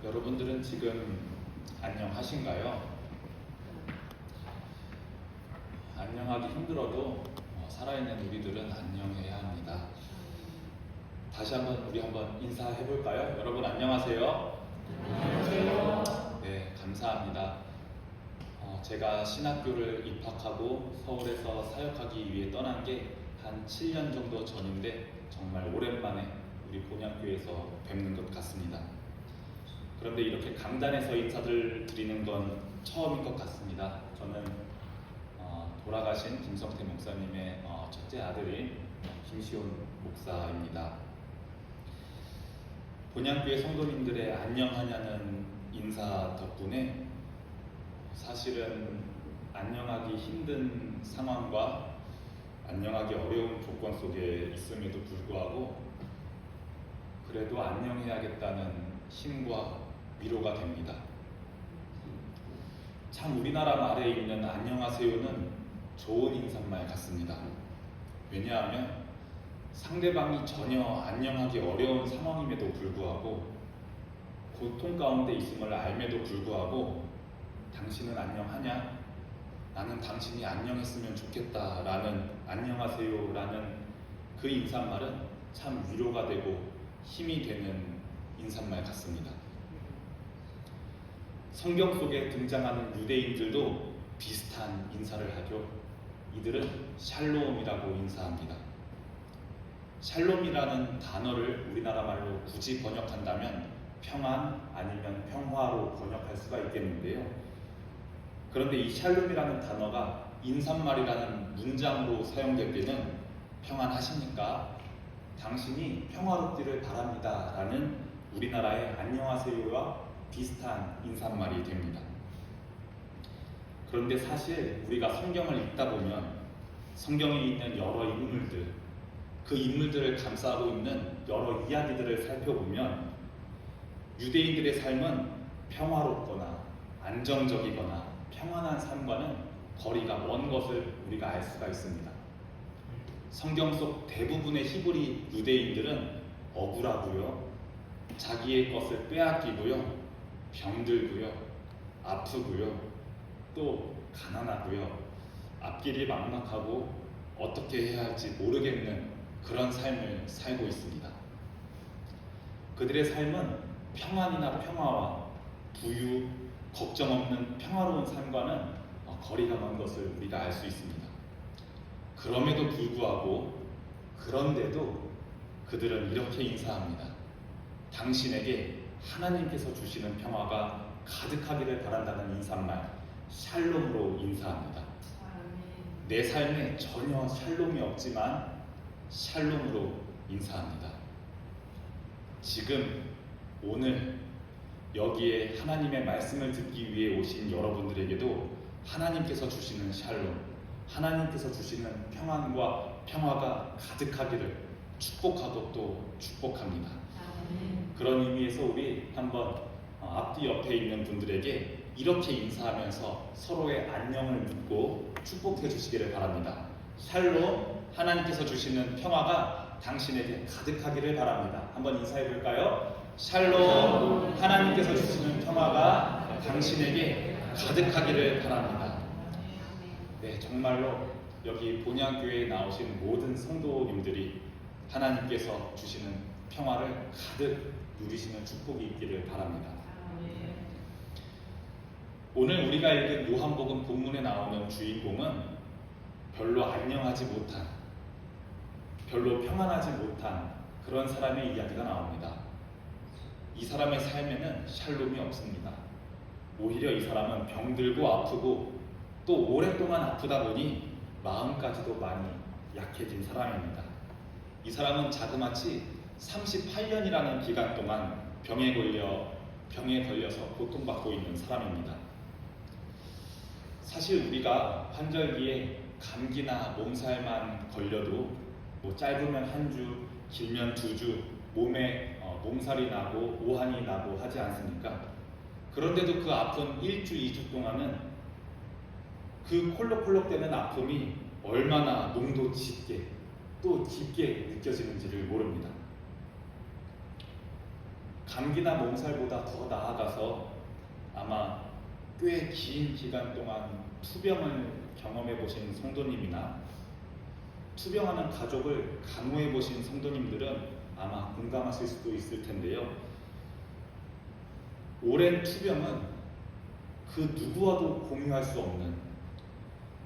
여러분들은 지금 안녕하신가요? 안녕하기 힘들어도 살아있는 우리들은 안녕해야 합니다. 다시 우리 한번 인사해 볼까요? 여러분 안녕하세요. 안녕하세요. 네, 감사합니다. 제가 신학교를 입학하고 서울에서 사역하기 위해 떠난 게 한 7년 정도 전인데 정말 오랜만에 우리 본향교에서 뵙는 것 같습니다. 그런데 이렇게 강단에서 인사를 드리는 건 처음인 것 같습니다. 저는 돌아가신 김성태 목사님의 첫째 아들인 김시온 목사입니다. 본향교회 성도님들의 안녕하냐는 인사 덕분에 사실은 안녕하기 힘든 상황과 안녕하기 어려운 조건 속에 있음에도 불구하고 그래도 안녕해야겠다는 힘과 위로가 됩니다. 참 우리나라 말에 있는 안녕하세요는 좋은 인사말 같습니다. 왜냐하면 상대방이 전혀 안녕하기 어려운 상황임에도 불구하고 고통 가운데 있음을 알매도 불구하고 당신은 안녕하냐? 나는 당신이 안녕했으면 좋겠다라는 안녕하세요라는 그 인사말은 참 위로가 되고 힘이 되는 인사말 같습니다. 성경 속에 등장하는 유대인들도 비슷한 인사를 하죠. 이들은 샬롬이라고 인사합니다. 샬롬이라는 단어를 우리나라 말로 굳이 번역한다면 평안 아니면 평화로 번역할 수가 있겠는데요. 그런데 이 샬롬이라는 단어가 인사말이라는 문장으로 사용될 때는 평안하십니까? 당신이 평화롭기를 바랍니다 라는 우리나라의 안녕하세요와 비슷한 인사말이 됩니다. 그런데 사실 우리가 성경을 읽다 보면 성경에 있는 여러 인물들, 그 인물들을 감싸고 있는 여러 이야기들을 살펴보면 유대인들의 삶은 평화롭거나 안정적이거나 평안한 삶과는 거리가 먼 것을 우리가 알 수가 있습니다. 성경 속 대부분의 히브리 유대인들은 억울하고요, 자기의 것을 빼앗기고요, 병들고요, 아프고요, 또 가난하고요, 앞길이 막막하고 어떻게 해야 할지 모르겠는 그런 삶을 살고 있습니다. 그들의 삶은 평안이나 평화와 부유, 걱정 없는 평화로운 삶과는 거리가 먼 것을 우리가 알 수 있습니다. 그럼에도 불구하고 그런데도 그들은 이렇게 인사합니다. 당신에게 하나님께서 주시는 평화가 가득하기를 바란다는 인사말 샬롬으로 인사합니다. 내 삶에 전혀 샬롬이 없지만 샬롬으로 인사합니다. 지금 오늘 여기에 하나님의 말씀을 듣기 위해 오신 여러분들에게도 하나님께서 주시는 샬롬, 하나님께서 주시는 평안과 평화가 가득하기를 축복하고 또 축복합니다. 그런 의미에서 우리 한번 앞뒤 옆에 있는 분들에게 이렇게 인사하면서 서로의 안녕을 묻고 축복해 주시기를 바랍니다. 샬롬, 하나님께서 주시는 평화가 당신에게 가득하기를 바랍니다. 한번 인사해 볼까요? 샬롬, 하나님께서 주시는 평화가 당신에게 가득하기를 바랍니다. 네, 정말로 여기 본향교회에 나오신 모든 성도님들이 하나님께서 주시는 평화를 가득 누리시는 축복이 있기를 바랍니다. 오늘 우리가 읽은 요한복음 본문에 나오는 주인공은 별로 안녕하지 못한, 별로 평안하지 못한 그런 사람의 이야기가 나옵니다. 이 사람의 삶에는 샬롬이 없습니다. 오히려 이 사람은 병들고 아프고 또 오랫동안 아프다 보니 마음까지도 많이 약해진 사람입니다. 이 사람은 자그마치 38년이라는 기간 동안 병에 걸려서 고통받고 있는 사람입니다. 사실 우리가 환절기에 감기나 몸살만 걸려도 짧으면 한 주, 길면 2주 몸에 몸살이 나고 오한이 나고 하지 않습니까? 그런데도 그 아픈 1주, 2주 동안은 그 콜록콜록대는 아픔이 얼마나 농도 짙게 또 깊게 느껴지는지를 모릅니다. 감기나 몸살보다 더 나아가서 아마 꽤 긴 기간 동안 투병을 경험해 보신 성도님이나 투병하는 가족을 간호해 보신 성도님들은 아마 공감하실 수도 있을 텐데요. 오랜 투병은 그 누구와도 공유할 수 없는,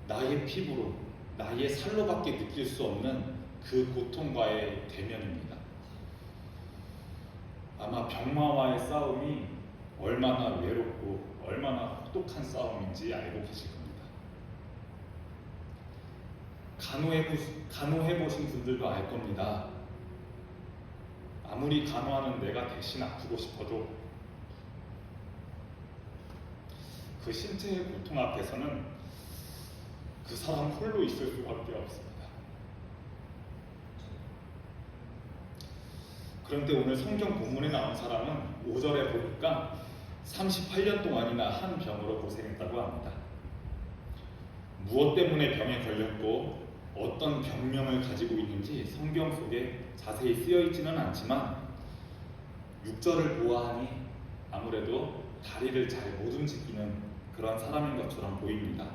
나의 피부로, 나의 살로밖에 느낄 수 없는 그 고통과의 대면입니다. 아마 병마와의 싸움이 얼마나 외롭고 얼마나 혹독한 싸움인지 알고 계실 겁니다. 간호해 보신 분들도 알 겁니다. 아무리 간호하는 내가 대신 아프고 싶어도 그 신체의 고통 앞에서는 그 사람 홀로 있을 수밖에 없습니다. 그런데 오늘 성경 본문에 나온 사람은 5절에 보니까 38년 동안이나 한 병으로 고생했다고 합니다. 무엇 때문에 병에 걸렸고 어떤 병명을 가지고 있는지 성경 속에 자세히 쓰여 있지는 않지만 6절을 보아하니 아무래도 다리를 잘 못 움직이는 그런 사람인 것처럼 보입니다.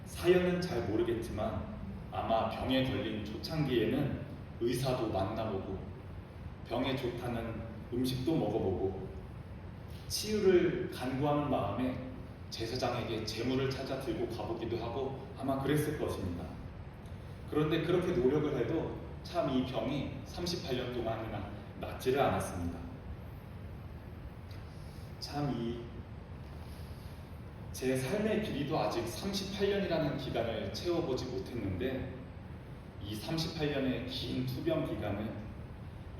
사연은 잘 모르겠지만 아마 병에 걸린 초창기에는 의사도 만나보고 병에 좋다는 음식도 먹어보고 치유를 간구하는 마음에 제사장에게 제물을 찾아 들고 가보기도 하고 아마 그랬을 것입니다. 그런데 그렇게 노력을 해도 참 이 병이 38년 동안이나 낫지를 않았습니다. 참 제 삶의 길이도 아직 38년이라는 기간을 채워보지 못했는데 이 38년의 긴 투병 기간은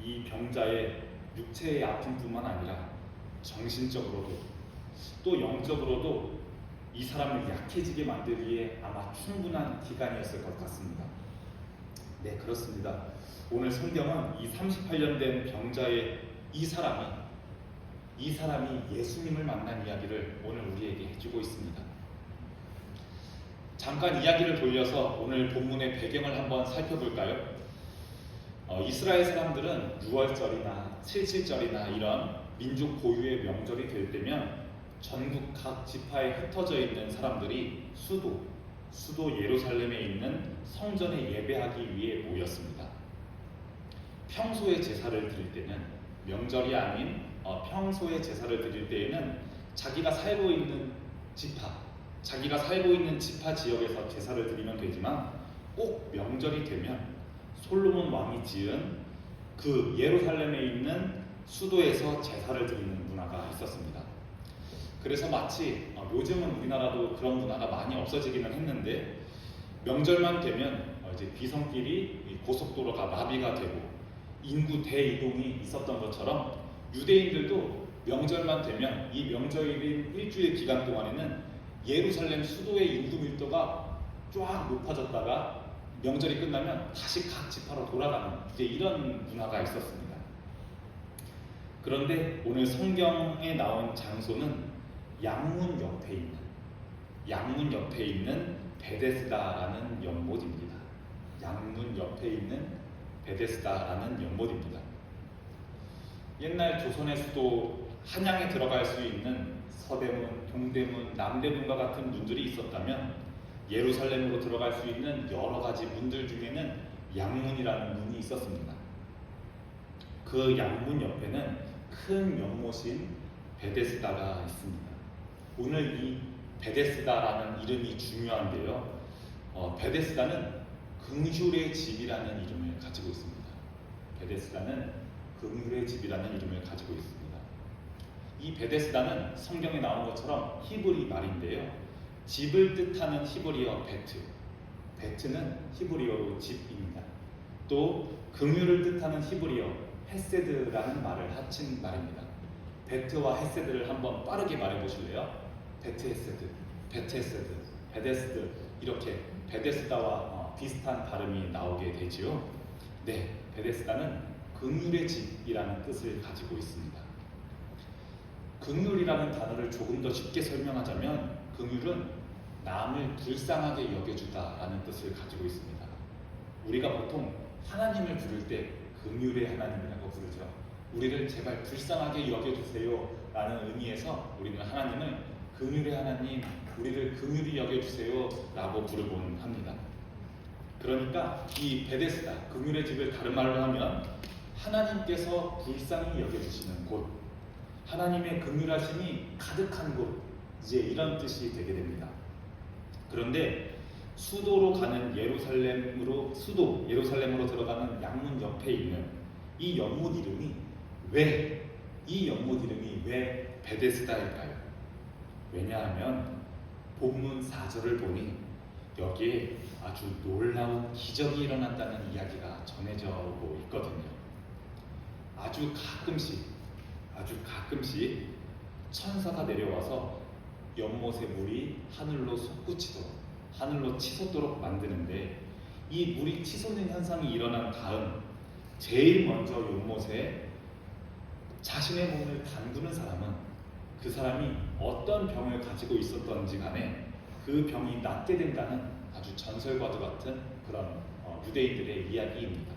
이 병자의 육체의 아픔뿐만 아니라 정신적으로도 또 영적으로도 이 사람을 약해지게 만들기에 아마 충분한 기간이었을 것 같습니다. 네, 그렇습니다. 오늘 성경은 이 38년 된 병자의 이 사람이 예수님을 만난 이야기를 오늘 우리에게 해주고 있습니다. 잠깐 이야기를 돌려서 오늘 본문의 배경을 한번 살펴볼까요? 이스라엘 사람들은 6월절이나 7.7절이나 이런 민족 고유의 명절이 될 때면 전국 각 지파에 흩어져 있는 사람들이 수도 예루살렘에 있는 성전에 예배하기 위해 모였습니다. 평소에 제사를 드릴 때는, 명절이 아닌 평소에 제사를 드릴 때에는 자기가 살고 있는 지파 지역에서 제사를 드리면 되지만 꼭 명절이 되면 솔로몬 왕이 지은 그 예루살렘에 있는 수도에서 제사를 드리는 문화가 있었습니다. 그래서 마치 요즘은 우리나라도 그런 문화가 많이 없어지기는 했는데 명절만 되면 이제 비성길이 고속도로가 마비가 되고 인구 대이동이 있었던 것처럼 유대인들도 명절만 되면 이 명절인 일주일 기간 동안에는 예루살렘 수도의 인구 밀도가 쫙 높아졌다가 명절이 끝나면 다시 각 지파로 돌아가는 이제 이런 문화가 있었습니다. 그런데 오늘 성경에 나온 장소는 양문 옆에 있는 베데스다라는 연못입니다. 양문 옆에 있는 베데스다라는 연못입니다. 옛날 조선의 수도 한양에 들어갈 수 있는 서대문, 동대문, 남대문과 같은 문들이 있었다면 예루살렘으로 들어갈 수 있는 여러 가지 문들 중에는 양문이라는 문이 있었습니다. 그 양문 옆에는 큰 연못인 베데스다가 있습니다. 오늘 이 베데스다라는 이름이 중요한데요. 베데스다는 긍휼의 집이라는 이름을 가지고 있습니다. 베데스다는 긍휼의 집이라는 이름을 가지고 있습니다. 이 베데스다는 성경에 나온 것처럼 히브리 말인데요. 집을 뜻하는 히브리어 베트는 히브리어로 집입니다. 또 긍휼을 뜻하는 히브리어 헤세드라는 말을 합친 말입니다. 베트와 헤세드를 한번 빠르게 말해 보실래요? 베트 헤세드, 베데스드 이렇게 베데스다와 비슷한 발음이 나오게 되지요. 네, 베데스다는 긍휼의 집이라는 뜻을 가지고 있습니다. 긍휼이라는 단어를 조금 더 쉽게 설명하자면 긍휼은 남을 불쌍하게 여겨주다라는 뜻을 가지고 있습니다. 우리가 보통 하나님을 부를 때 긍휼의 하나님이라고 부르죠. 우리를 제발 불쌍하게 여겨주세요 라는 의미에서 우리는 하나님을 긍휼의 하나님, 우리를 긍휼히 여겨주세요 라고 부르곤 합니다. 그러니까 이 베데스다, 긍휼의 집을 다른 말로 하면 하나님께서 불쌍히 여겨주시는 곳, 하나님의 긍휼하심이 가득한 곳, 이제 이런 뜻이 되게 됩니다. 그런데 수도로 가는 예루살렘으로 들어가는 양문 옆에 있는 이 연못 이름이 왜 베데스다일까요? 왜냐하면 본문 4절을 보니 여기에 아주 놀라운 기적이 일어난다는 이야기가 전해져 오고 있거든요. 아주 가끔씩 천사가 내려와서 연못의 물이 하늘로 치솟도록 만드는데, 이 물이 치솟는 현상이 일어난 다음 제일 먼저 연못에 자신의 몸을 담그는 사람은, 그 사람이 어떤 병을 가지고 있었던지 간에 그 병이 낫게 된다는 아주 전설과도 같은 그런 유대인들의 이야기입니다.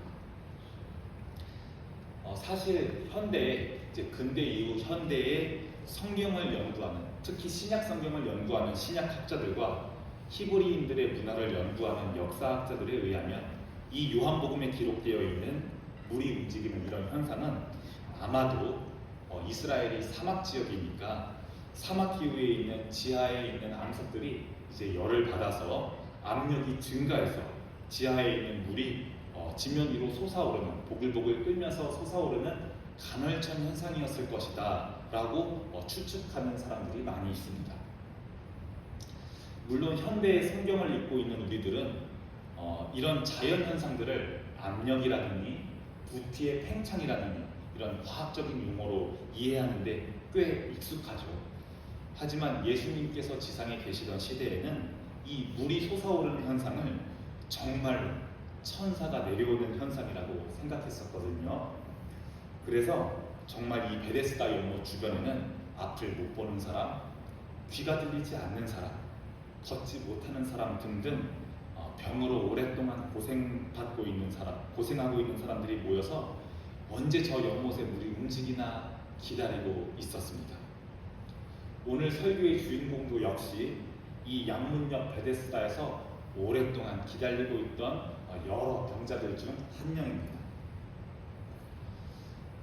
사실 근대 이후 현대의 성경을 연구하는, 특히 신약 성경을 연구하는 신약학자들과 히브리인들의 문화를 연구하는 역사학자들에 의하면 이 요한복음에 기록되어 있는 물이 움직이는 이런 현상은 아마도 이스라엘이 사막 지역이니까 사막 기후에 있는 지하에 있는 암석들이 이제 열을 받아서 압력이 증가해서 지하에 있는 물이 지면 위로 솟아오르는, 보글보글 끓면서 솟아오르는 간헐천 현상이었을 것이다 라고 추측하는 사람들이 많이 있습니다. 물론 현대의 성경을 읽고 있는 우리들은 이런 자연 현상들을 압력이라느니 부피의 팽창이라느니 이런 과학적인 용어로 이해하는데 꽤 익숙하죠. 하지만 예수님께서 지상에 계시던 시대에는 이 물이 솟아오르는 현상을 정말로 천사가 내려오는 현상이라고 생각했었거든요. 그래서 정말 이 베데스다 연못 주변에는 앞을 못 보는 사람, 귀가 들리지 않는 사람, 걷지 못하는 사람 등등 병으로 오랫동안 고생하고 있는 사람들이 모여서 언제 저 연못의 물이 움직이나 기다리고 있었습니다. 오늘 설교의 주인공도 역시 이 양문 옆 베데스다에서 오랫동안 기다리고 있던 여러 병자들 중 한 명입니다.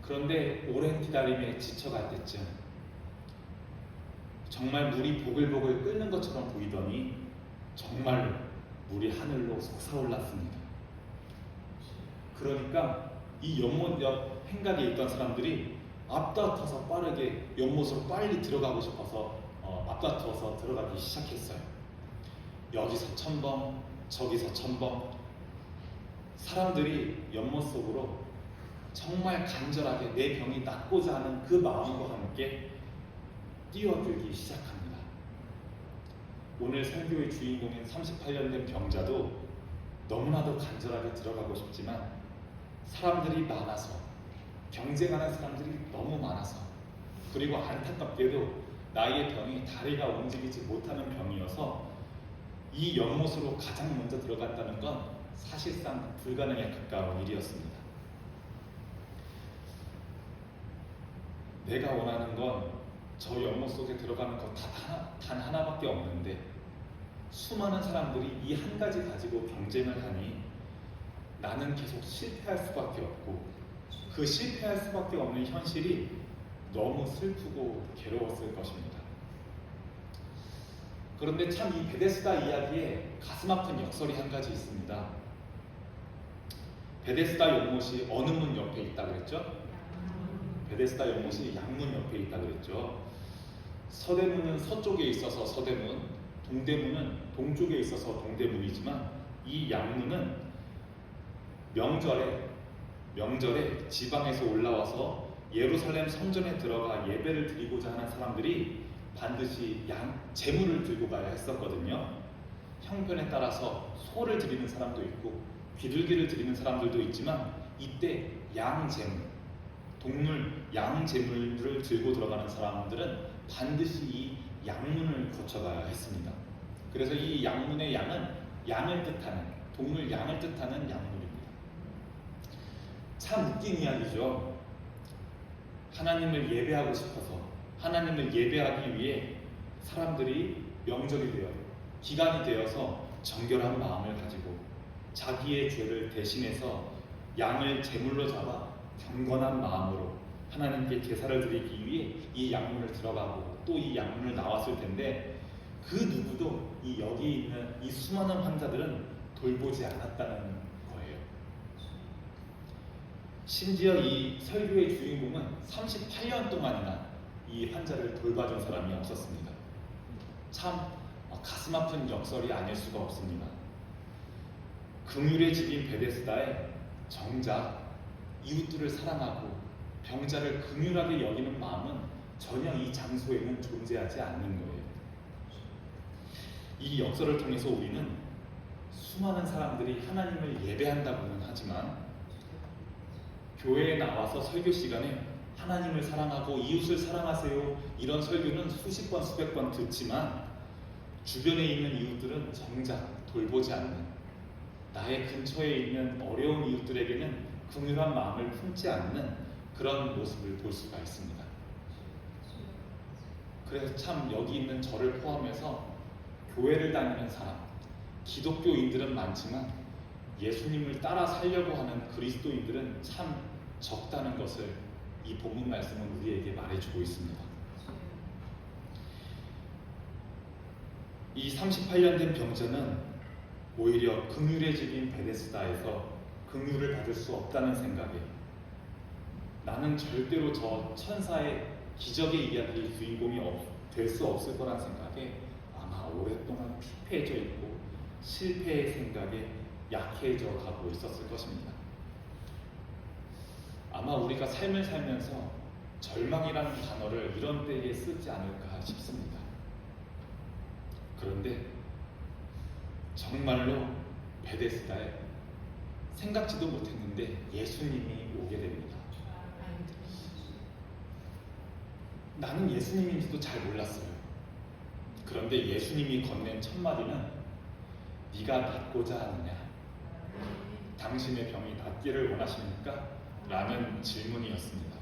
그런데 오랜 기다림에 지쳐갈 때쯤 정말 물이 보글보글 끓는 것처럼 보이더니 정말로 물이 하늘로 솟아올랐습니다. 그러니까 이 연못 옆 행각에 있던 사람들이 앞다퉈서 빠르게 연못으로 빨리 들어가고 싶어서 앞다퉈서 들어가기 시작했어요. 여기서 첨벙, 저기서 첨벙, 사람들이 연못 속으로 정말 간절하게 내 병이 낫고자 하는 그 마음과 함께 뛰어들기 시작합니다. 오늘 설교의 주인공인 38년 된 병자도 너무나도 간절하게 들어가고 싶지만 사람들이 많아서, 경쟁하는 사람들이 너무 많아서, 그리고 안타깝게도 나의 병이 다리가 움직이지 못하는 병이어서 이 연못으로 가장 먼저 들어갔다는 건 사실상 불가능에 가까운 일이었습니다. 내가 원하는 건 저 연못 속에 들어가는 것 단 하나밖에 없는데 수많은 사람들이 이 한 가지 가지고 경쟁을 하니 나는 계속 실패할 수밖에 없고, 그 실패할 수밖에 없는 현실이 너무 슬프고 괴로웠을 것입니다. 그런데 참 이 베데스다 이야기에 가슴 아픈 역설이 한 가지 있습니다. 베데스다 연못이 어느 문 옆에 있다 그랬죠? 베데스다 연못이 양문 옆에 있다 그랬죠. 서대문은 서쪽에 있어서 서대문, 동대문은 동쪽에 있어서 동대문이지만 이 양문은 명절에 지방에서 올라와서 예루살렘 성전에 들어가 예배를 드리고자 하는 사람들이 반드시 제물을 들고 가야 했었거든요. 형편에 따라서 소를 드리는 사람도 있고 비둘기를 드리는 사람들도 있지만 이때 양제물을 들고 들어가는 사람들은 반드시 이 양문을 거쳐가야 했습니다. 그래서 이 양문의 양은 양을 뜻하는, 동물 양을 뜻하는 양문입니다. 참 웃긴 이야기죠. 하나님을 예배하고 싶어서 하나님을 예배하기 위해 사람들이 명절이 되어 기간이 되어서 정결한 마음을 가지고 자기의 죄를 대신해서 양을 제물로 잡아 경건한 마음으로 하나님께 제사를 드리기 위해 이 양문을 들어가고 또 이 양문을 나왔을 텐데 그 누구도 이 여기 있는 이 수많은 환자들은 돌보지 않았다는 거예요. 심지어 이 설교의 주인공은 38년 동안이나 이 환자를 돌봐준 사람이 없었습니다. 참 가슴 아픈 역설이 아닐 수가 없습니다. 긍휼의 집인 베데스다에 정작 이웃들을 사랑하고 병자를 긍휼하게 여기는 마음은 전혀 이 장소에는 존재하지 않는 거예요. 이 역설을 통해서 우리는 수많은 사람들이 하나님을 예배한다고는 하지만 교회에 나와서 설교 시간에 하나님을 사랑하고 이웃을 사랑하세요 이런 설교는 수십 번 수백 번 듣지만 주변에 있는 이웃들은 정작 돌보지 않는, 나의 근처에 있는 어려운 이웃들에게는 긍휼한 마음을 품지 않는 그런 모습을 볼 수가 있습니다. 그래서 참 여기 있는 저를 포함해서 교회를 다니는 사람, 기독교인들은 많지만 예수님을 따라 살려고 하는 그리스도인들은 참 적다는 것을 이 본문 말씀은 우리에게 말해주고 있습니다. 이 38년 된 병자는 오히려 긍휼의 집인 베데스다에서 긍휼을 받을 수 없다는 생각에 나는 절대로 저 천사의 기적의 이야기의 주인공이 될 수 없을 거란 생각에 아마 오랫동안 피폐해져 있고 실패의 생각에 약해져 가고 있었을 것입니다. 아마 우리가 삶을 살면서 절망이라는 단어를 이런 때에 쓰지 않을까 싶습니다. 그런데 정말로 베데스다에 생각지도 못했는데 예수님이 오게 됩니다. 나는 예수님인지도 잘 몰랐어요. 그런데 예수님이 건넨 첫 마디는 네가 낫고자 하느냐? 당신의 병이 낫기를 원하십니까? 라는 질문이었습니다.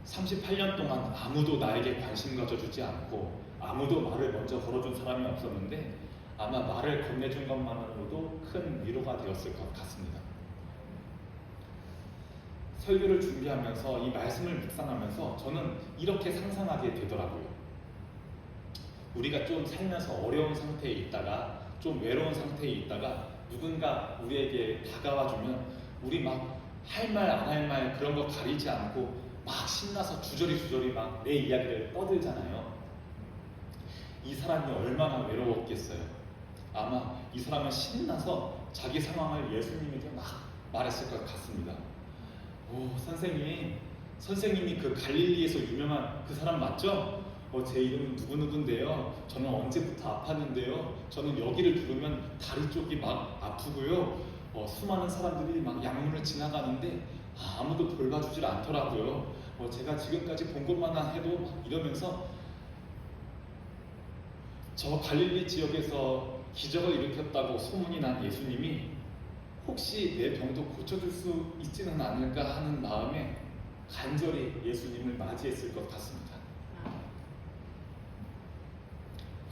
38년 동안 아무도 나에게 관심 가져주지 않고 아무도 말을 먼저 걸어준 사람이 없었는데 아마 말을 건네준 것만으로도 큰 위로가 되었을 것 같습니다. 설교를 준비하면서 이 말씀을 묵상하면서 저는 이렇게 상상하게 되더라고요. 우리가 좀 살면서 어려운 상태에 있다가 좀 외로운 상태에 있다가 누군가 우리에게 다가와주면 우리 막 할 말 안 할 말 그런 거 가리지 않고 막 신나서 주저리 막 내 이야기를 떠들잖아요. 이 사람이 얼마나 외로웠겠어요. 아마 이 사람은 신나서 자기 상황을 예수님에게 막 말했을 것 같습니다. 오, 선생님이 그 갈릴리에서 유명한 그 사람 맞죠? 제 이름은 누구누구인데요. 저는 언제부터 아팠는데요. 저는 여기를 두르면 다리 쪽이 막 아프고요. 수많은 사람들이 막 양문을 지나가는데 아무도 돌봐주질 않더라고요. 제가 지금까지 본 것만 해도 막 이러면서 저 갈릴리 지역에서 기적을 일으켰다고 소문이 난 예수님이 혹시 내 병도 고쳐줄 수 있지는 않을까 하는 마음에 간절히 예수님을 맞이했을 것 같습니다.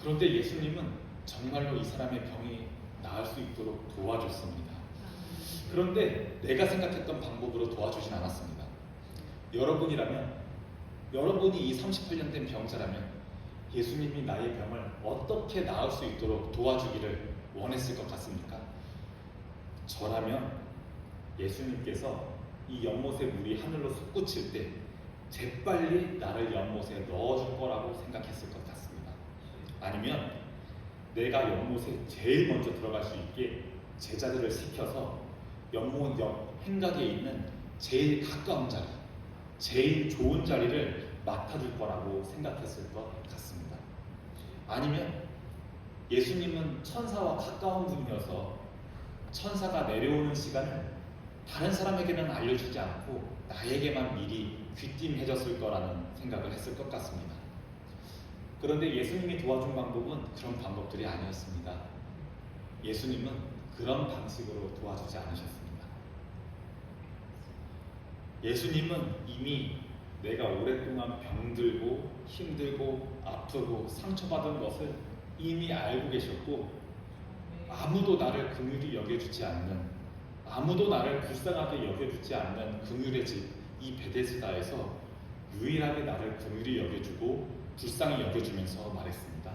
그런데 예수님은 정말로 이 사람의 병이 나을 수 있도록 도와줬습니다. 그런데 내가 생각했던 방법으로 도와주진 않았습니다. 여러분이 이 38년 된 병자라면 예수님이 나의 병을 어떻게 나을 수 있도록 도와주기를 원했을 것 같습니까? 저라면 예수님께서 이 연못의 물이 하늘로 솟구칠 때 재빨리 나를 연못에 넣어줄 거라고 생각했을 것 같습니다. 아니면 내가 연못에 제일 먼저 들어갈 수 있게 제자들을 시켜서 연못 옆 행각에 있는 제일 가까운 자리, 제일 좋은 자리를 맡아줄 거라고 생각했을 것 같습니다. 아니면 예수님은 천사와 가까운 분이어서 천사가 내려오는 시간을 다른 사람에게는 알려주지 않고 나에게만 미리 귀띔해줬을 거라는 생각을 했을 것 같습니다. 그런데 예수님이 도와준 방법은 그런 방법들이 아니었습니다. 예수님은 그런 방식으로 도와주지 않으셨습니다. 예수님은 이미 내가 오랫동안 병들고 힘들고 아프고 상처받은 것을 이미 알고 계셨고, 아무도 나를 긍휼히 여겨주지 않는, 아무도 나를 불쌍하게 여겨주지 않는 긍휼의 집 이 베데스다에서 유일하게 나를 긍휼히 여겨주고 불쌍히 여겨주면서 말했습니다.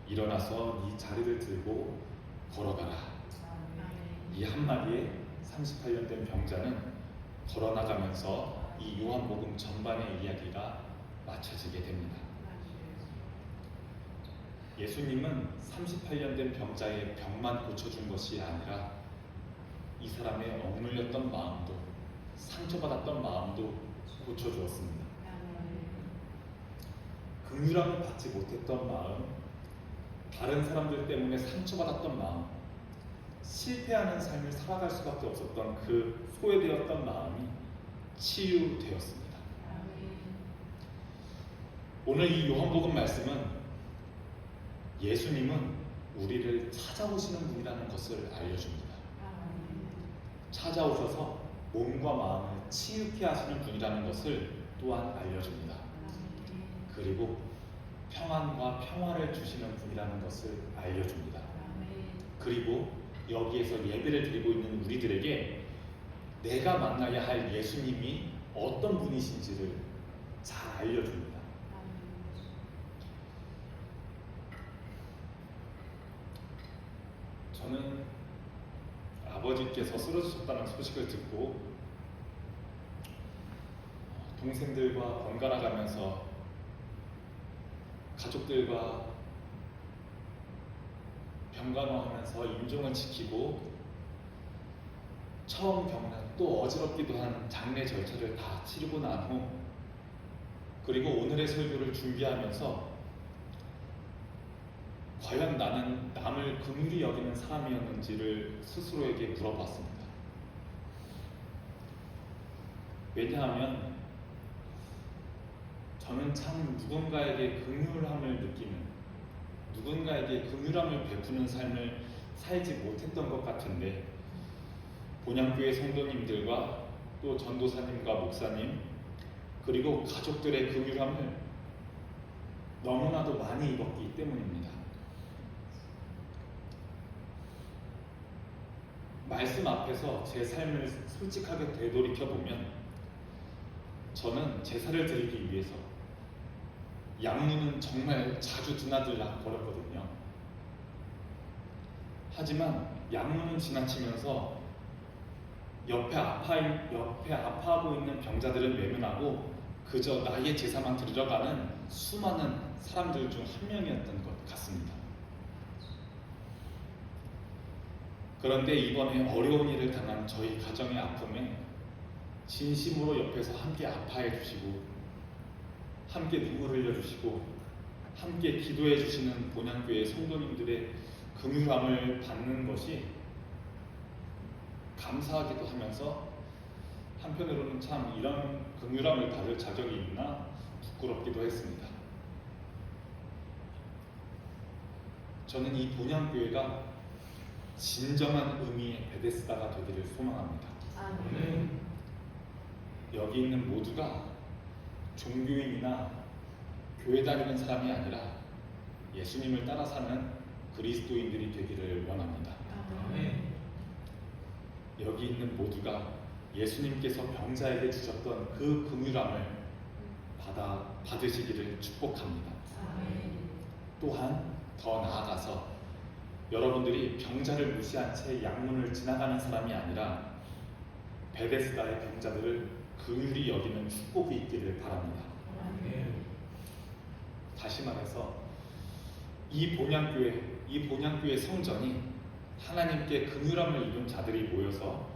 일어나서 네 자리를 들고 걸어가라. 이 한마디에 38년 된 병자는 걸어나가면서 이 요한복음 전반의 이야기가 마쳐지게 됩니다. 예수님은 38년 된 병자의 병만 고쳐준 것이 아니라 이 사람의 억눌렸던 마음도, 상처받았던 마음도 고쳐주었습니다. 긍휼함을 받지 못했던 마음, 다른 사람들 때문에 상처받았던 마음, 실패하는 삶을 살아갈 수밖에 없었던 그 소외되었던 마음이 치유되었습니다. 오늘 이 요한복음 말씀은 예수님은 우리를 찾아오시는 분이라는 것을 알려줍니다. 찾아오셔서 몸과 마음을 치유케 하시는 분이라는 것을 또한 알려줍니다. 그리고 평안과 평화를 주시는 분이라는 것을 알려줍니다. 그리고 여기에서 예배를 드리고 있는 우리들에게 내가 만나야 할 예수님이 어떤 분이신지를 잘 알려줍니다. 저는 아버지께서 쓰러지셨다는 소식을 듣고 동생들과 번갈아 가면서 가족들과 병간호하면서 임종을 지키고 처음 겪는 또 어지럽기도 한 장례 절차를 다 치르고 난 후, 그리고 오늘의 설교를 준비하면서 과연 나는 남을 긍휼히 여기는 사람이었는지를 스스로에게 물어봤습니다. 왜냐하면 저는 참 누군가에게 긍휼함을 느끼는, 누군가에게 긍휼함을 베푸는 삶을 살지 못했던 것 같은데, 본향교회 성도님들과 또 전도사님과 목사님 그리고 가족들의 긍휼함을 너무나도 많이 입었기 때문입니다. 말씀 앞에서 제 삶을 솔직하게 되돌이켜보면 저는 제사를 드리기 위해서 양문은 정말 자주 드나들라 버렸거든요. 하지만 양문은 지나치면서 옆에 아파하고 있는 병자들은 외면하고 그저 나의 제사만 드리러 가는 수많은 사람들 중 한 명이었던 것 같습니다. 그런데 이번에 어려운 일을 당한 저희 가정의 아픔에 진심으로 옆에서 함께 아파해 주시고 함께 눈물 흘려 주시고 함께 기도해 주시는 본향교회 성도님들의 긍휼함을 받는 것이 감사하기도 하면서 한편으로는 참 이런 긍휼함을 받을 자격이 있나 부끄럽기도 했습니다. 저는 이 본향교회가 진정한 의미의 베데스다가 되기를 소망합니다. 여기 있는 모두가 종교인이나 교회 다니는 사람이 아니라 예수님을 따라 사는 그리스도인들이 되기를 원합니다. 여기 있는 모두가 예수님께서 병자에게 주셨던 그 긍휼함을 받으시기를 축복합니다. 또한 더 나아가서 여러분들이 병자를 무시한 채 양문을 지나가는 사람이 아니라 베데스다의 병자들을 긍휼히 여기는 축복이 있기를 바랍니다. 다시 말해서 이 본향교회 성전이 하나님께 긍휼함을 입은 자들이 모여서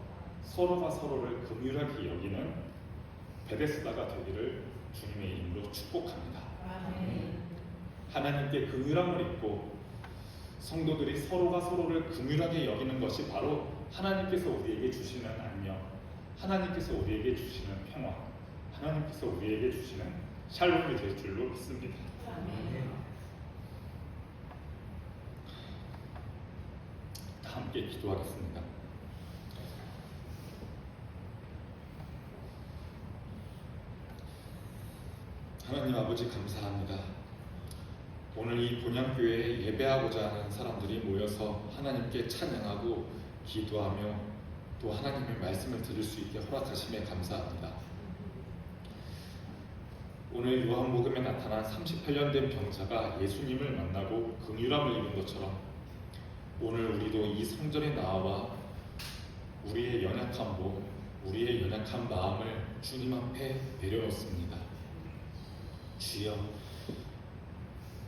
서로가 서로를 긍휼하게 여기는 베데스다가 되기를 주님의 이름으로 축복합니다. 하나님께 긍휼함을 입고 성도들이 서로가 서로를 긍휼하게 여기는 것이 바로 하나님께서 우리에게 주시는 안녕, 하나님께서 우리에게 주시는 평화, 하나님께서 우리에게 주시는 샬롬이 될 줄로 믿습니다. 함께 기도하겠습니다. 하나님 아버지 감사합니다. 오늘 이 본향교회에 예배하고자 하는 사람들이 모여서 하나님께 찬양하고 기도하며 또 하나님의 말씀을 들을 수 있게 허락하심에 감사합니다. 오늘 요한복음에 나타난 38년 된 병자가 예수님을 만나고 긍휼함을 입은 것처럼 오늘 우리도 이 성전에 나와 우리의 연약한 몸, 우리의 연약한 마음을 주님 앞에 내려놓습니다. 주여,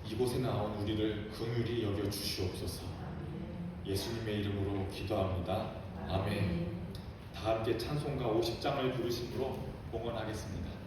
이곳에 나온 우리를 긍휼히 여겨 주시옵소서. 예수님의 이름으로 기도합니다. 아멘. 다 함께 찬송가 50장을 부르심으로 봉헌하겠습니다.